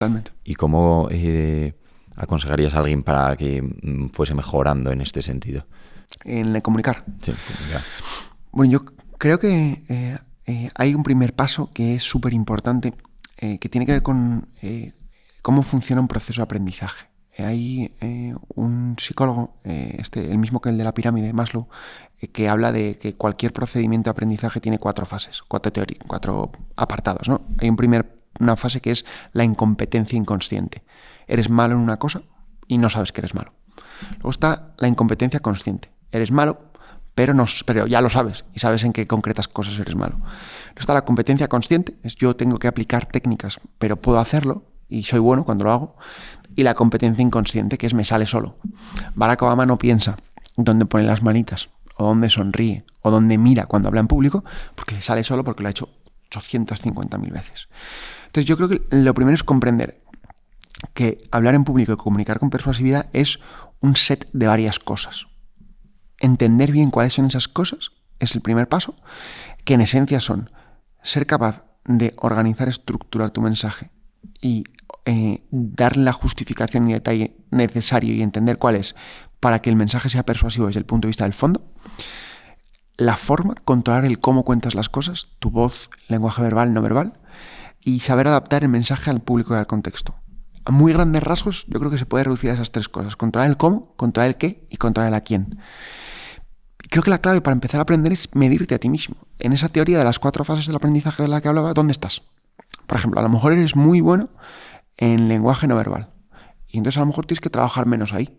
Totalmente. ¿Y cómo aconsejarías a alguien para que fuese mejorando en este sentido? En el comunicar. Sí, comunicar. Bueno, yo creo que hay un primer paso que es súper importante, que tiene que ver con cómo funciona un proceso de aprendizaje. Hay un psicólogo, el mismo que el de la pirámide, Maslow, que habla de que cualquier procedimiento de aprendizaje tiene 4 fases, 4 apartados, ¿no? Hay una fase que es la incompetencia inconsciente. Eres malo en una cosa y no sabes que eres malo. Luego está la incompetencia consciente. Eres malo, pero ya lo sabes y sabes en qué concretas cosas eres malo. Luego está la competencia consciente, es yo tengo que aplicar técnicas, pero puedo hacerlo y soy bueno cuando lo hago. Y la competencia inconsciente, que es me sale solo. Barack Obama no piensa dónde pone las manitas, o dónde sonríe, o dónde mira cuando habla en público, porque le sale solo porque lo ha hecho 850.000 veces. Entonces yo creo que lo primero es comprender que hablar en público y comunicar con persuasividad es un set de varias cosas. Entender bien cuáles son esas cosas es el primer paso, que en esencia son ser capaz de organizar, estructurar tu mensaje y darle la justificación y detalle necesario y entender cuál es para que el mensaje sea persuasivo desde el punto de vista del fondo. La forma, controlar el cómo cuentas las cosas, tu voz, lenguaje verbal, no verbal, y saber adaptar el mensaje al público y al contexto. A muy grandes rasgos, yo creo que se puede reducir a esas 3 cosas: controlar el cómo, controlar el qué y controlar el a quién. Creo que la clave para empezar a aprender es medirte a ti mismo. En esa teoría de las 4 fases del aprendizaje de la que hablaba, ¿dónde estás? Por ejemplo, a lo mejor eres muy bueno en lenguaje no verbal y entonces a lo mejor tienes que trabajar menos ahí.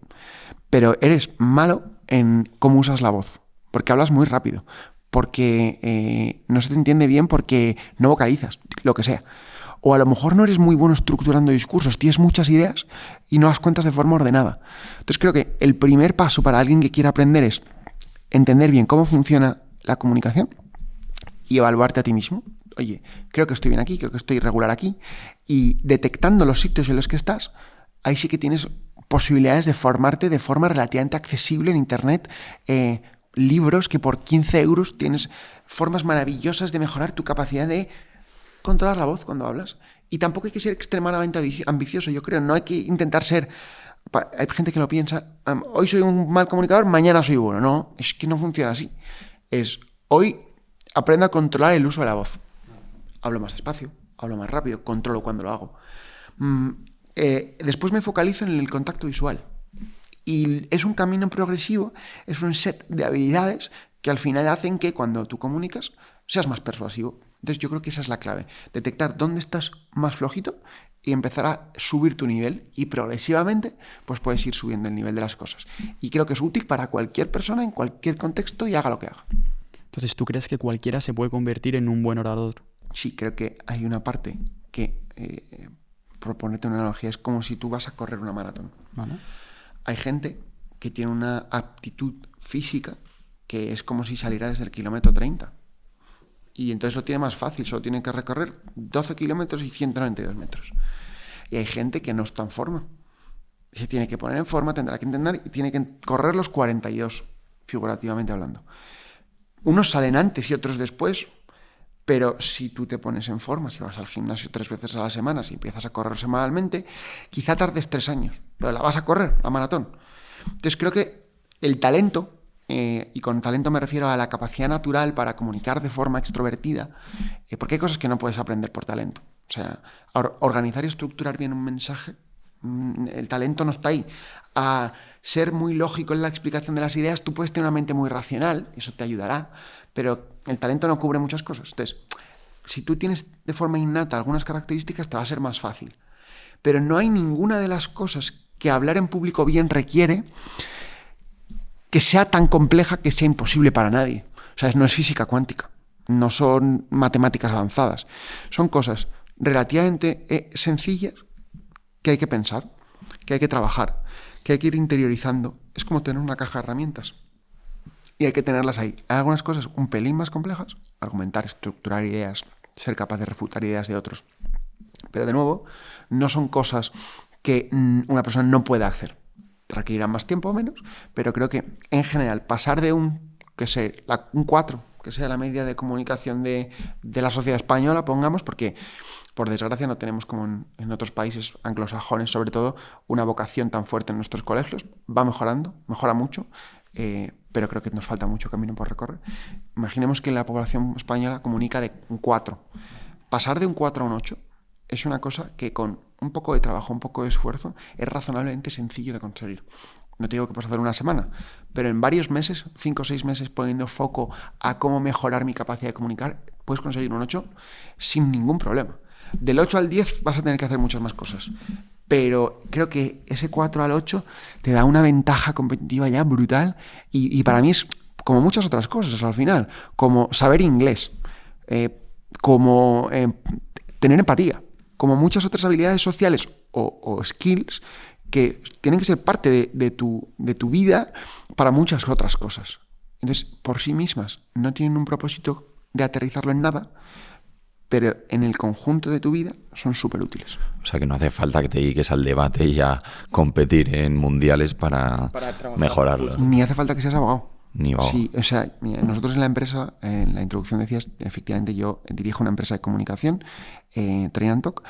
Pero eres malo en cómo usas la voz, porque hablas muy rápido, porque no se te entiende bien, porque no vocalizas, lo que sea. O a lo mejor no eres muy bueno estructurando discursos, tienes muchas ideas y no las cuentas de forma ordenada. Entonces creo que el primer paso para alguien que quiera aprender es entender bien cómo funciona la comunicación y evaluarte a ti mismo. Oye, creo que estoy bien aquí, creo que estoy regular aquí. Y detectando los sitios en los que estás, ahí sí que tienes posibilidades de formarte de forma relativamente accesible en Internet. Libros que por 15 euros tienes formas maravillosas de mejorar tu capacidad de controlar la voz cuando hablas. Y tampoco hay que ser extremadamente ambicioso, yo creo. No hay que intentar ser... Hay gente que lo piensa, hoy soy un mal comunicador, mañana soy bueno. No, es que no funciona así. Hoy aprendo a controlar el uso de la voz. Hablo más despacio, hablo más rápido, controlo cuando lo hago. Después me focalizo en el contacto visual. Y es un camino progresivo, es un set de habilidades que al final hacen que cuando tú comunicas seas más persuasivo. Entonces yo creo que esa es la clave. Detectar dónde estás más flojito y empezar a subir tu nivel y progresivamente pues puedes ir subiendo el nivel de las cosas. Y creo que es útil para cualquier persona en cualquier contexto y haga lo que haga. Entonces, ¿tú crees que cualquiera se puede convertir en un buen orador? Sí, creo que hay una parte que, por ponerte una analogía, es como si tú vas a correr una maratón. ¿Vale? Hay gente que tiene una aptitud física que es como si saliera desde el kilómetro 30. Y entonces lo tiene más fácil, solo tiene que recorrer 12 kilómetros y 192 metros. Y hay gente que no está en forma. Se tiene que poner en forma, tendrá que entender y tiene que correr los 42, figurativamente hablando. Unos salen antes y otros después, pero si tú te pones en forma, si vas al gimnasio 3 veces a la semana, si empiezas a correr semanalmente, quizá tardes 3 años, pero la vas a correr, la maratón. Entonces creo que el talento, y con talento me refiero a la capacidad natural para comunicar de forma extrovertida, porque hay cosas que no puedes aprender por talento. O sea, organizar y estructurar bien un mensaje, el talento no está ahí. A ser muy lógico en la explicación de las ideas, tú puedes tener una mente muy racional, eso te ayudará, pero el talento no cubre muchas cosas. Entonces, si tú tienes de forma innata algunas características, te va a ser más fácil. Pero no hay ninguna de las cosas que hablar en público bien requiere que sea tan compleja que sea imposible para nadie. O sea, no es física cuántica, no son matemáticas avanzadas. Son cosas relativamente sencillas que hay que pensar, que hay que trabajar, que hay que ir interiorizando. Es como tener una caja de herramientas y hay que tenerlas ahí. Hay algunas cosas un pelín más complejas, argumentar, estructurar ideas, ser capaz de refutar ideas de otros. Pero de nuevo, no son cosas que una persona no pueda hacer. Requerirá más tiempo o menos, pero creo que en general pasar de un 4 que sea la media de comunicación de la sociedad española, pongamos, porque por desgracia no tenemos, como en otros países anglosajones sobre todo, una vocación tan fuerte en nuestros colegios. Va mejorando, mejora mucho, pero creo que nos falta mucho camino por recorrer. Imaginemos que la población española comunica de un 4. Pasar de un 4 a un 8 es una cosa que con un poco de trabajo, un poco de esfuerzo, es razonablemente sencillo de conseguir. No te digo que puedes hacer una semana, pero en varios meses, 5 o 6 meses, poniendo foco a cómo mejorar mi capacidad de comunicar, puedes conseguir un 8 sin ningún problema. Del 8 al 10 vas a tener que hacer muchas más cosas. Pero creo que ese 4 al 8 te da una ventaja competitiva ya brutal y para mí es como muchas otras cosas al final, como saber inglés, como tener empatía, como muchas otras habilidades sociales o skills que tienen que ser parte de tu vida para muchas otras cosas. Entonces, por sí mismas, no tienen un propósito de aterrizarlo en nada, pero en el conjunto de tu vida son súper útiles. O sea, que no hace falta que te dediques al debate y a competir en mundiales para mejorarlo. Ni hace falta que seas abogado. Ni abogado. Sí, o sea, mira, nosotros en la empresa, en la introducción decías, efectivamente yo dirijo una empresa de comunicación, Train & Talk,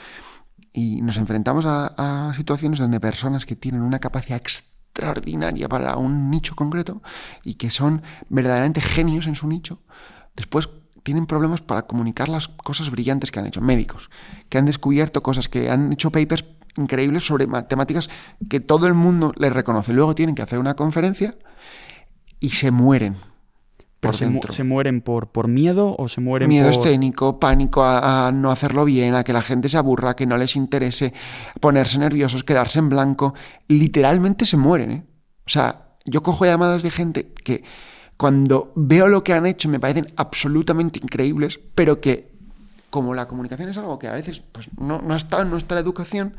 y nos enfrentamos a situaciones donde personas que tienen una capacidad extraordinaria para un nicho concreto y que son verdaderamente genios en su nicho, después tienen problemas para comunicar las cosas brillantes que han hecho. Médicos, que han descubierto cosas, que han hecho papers increíbles sobre matemáticas que todo el mundo les reconoce. Luego tienen que hacer una conferencia y se mueren. Pero se mueren por miedo o se mueren miedo por... escénico, pánico a no hacerlo bien, a que la gente se aburra, a que no les interese, ponerse nerviosos, quedarse en blanco. Literalmente se mueren, ¿eh? O sea, yo cojo llamadas de gente que cuando veo lo que han hecho me parecen absolutamente increíbles, pero que como la comunicación es algo que a veces pues, no está en nuestra educación,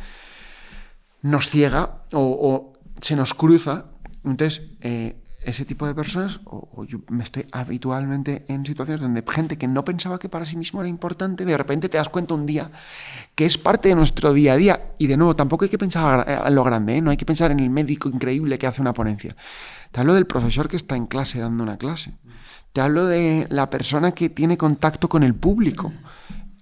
nos ciega o se nos cruza. Entonces, ese tipo de personas, o yo me estoy habitualmente en situaciones donde gente que no pensaba que para sí mismo era importante, de repente te das cuenta un día que es parte de nuestro día a día. Y de nuevo, tampoco hay que pensar en lo grande, ¿eh? No hay que pensar en el médico increíble que hace una ponencia. Te hablo del profesor que está en clase dando una clase. Te hablo de la persona que tiene contacto con el público.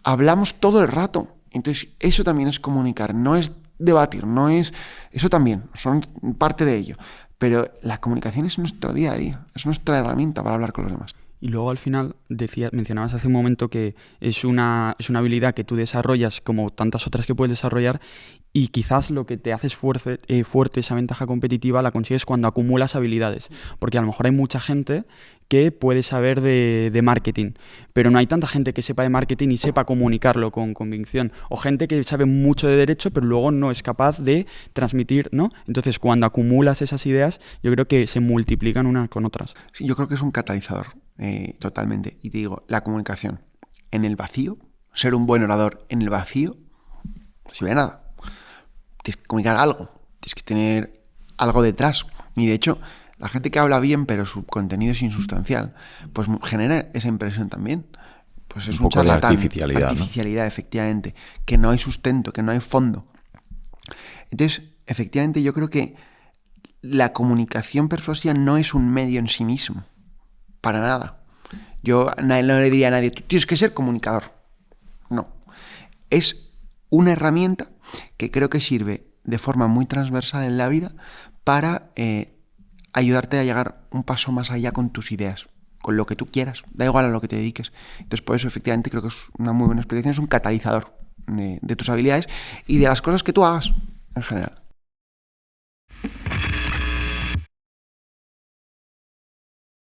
Hablamos todo el rato. Entonces, eso también es comunicar, no es debatir, no es... Eso también, son parte de ello. Pero la comunicación es nuestro día a día, es nuestra herramienta para hablar con los demás. Y luego al final mencionabas hace un momento que es una habilidad que tú desarrollas como tantas otras que puedes desarrollar y quizás lo que te hace fuerte esa ventaja competitiva la consigues cuando acumulas habilidades. Porque a lo mejor hay mucha gente que puede saber de marketing, pero no hay tanta gente que sepa de marketing y sepa comunicarlo con convicción. O gente que sabe mucho de derecho, pero luego no es capaz de transmitir, ¿no? Entonces, cuando acumulas esas ideas, yo creo que se multiplican unas con otras. Sí, yo creo que es un catalizador, totalmente. Y te digo, la comunicación en el vacío, ser un buen orador en el vacío, no sirve de nada. Tienes que comunicar algo, tienes que tener algo detrás. Y de hecho, la gente que habla bien, pero su contenido es insustancial, pues genera esa impresión también. Pues es un poco la charlatán. artificialidad, Artificialidad, ¿no? Efectivamente. Que no hay sustento, que no hay fondo. Entonces, efectivamente, yo creo que la comunicación persuasiva no es un medio en sí mismo. Para nada. Yo no le diría a nadie, tú tienes que ser comunicador. No. Es una herramienta que creo que sirve de forma muy transversal en la vida para ayudarte a llegar un paso más allá con tus ideas, con lo que tú quieras, da igual a lo que te dediques. Entonces, por eso, efectivamente, creo que es una muy buena explicación, es un catalizador de tus habilidades y de las cosas que tú hagas en general.